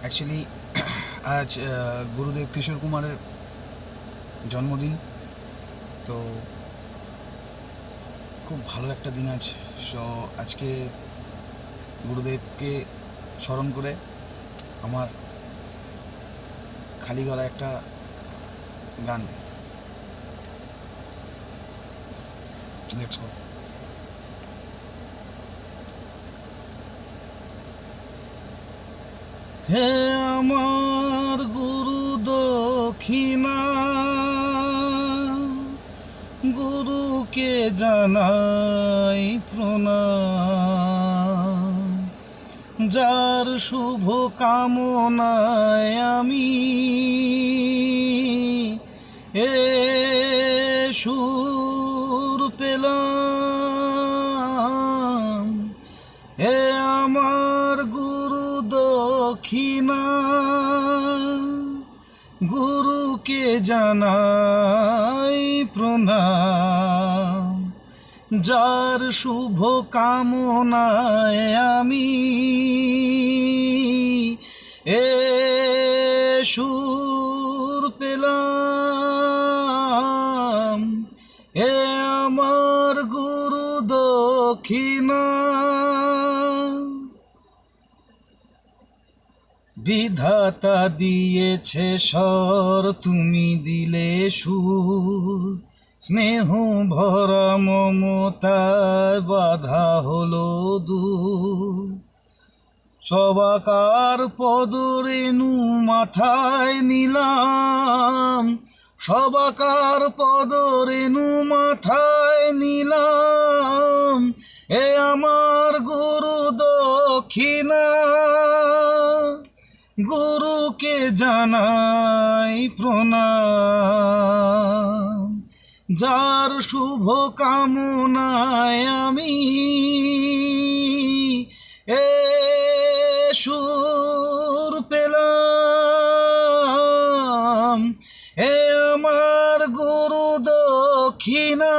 Actually আজ গুরুদেব কিশোর কুমারের জন্মদিন। তো খুব ভালো একটা দিন আছে। সো আজকে গুরুদেবকে স্মরণ করে আমার খালি গলা একটা গান। Let's go. হে আমার গুরু দক্ষিণা, গুরুকে জানাই প্রণাম। যার শুভ কামনায় আমি এ সুর পেলাম। হে আমার গুরু দক্ষিণা, গুরুকে জানাই প্রণাম। যার শুভ কামনায় আমি এ সুর পেলাম। এ আমার গুরু দক্ষিণা। বিধাতা দিয়েছে স্বর, তুমি দিলে সুর। স্নেহ ভরা মমতায় বাধা হলো দূর। সবাকার পদরেণু মাথায় নিলাম, সবাকার পদরেণু মাথায় নিলাম। এ আমার গুরু দক্ষিণা, গুরুকে জানাই প্রণাম। যার শুভ কামনায় আমি এ সুর পেলাম। এ আমার গুরু দক্ষিণা।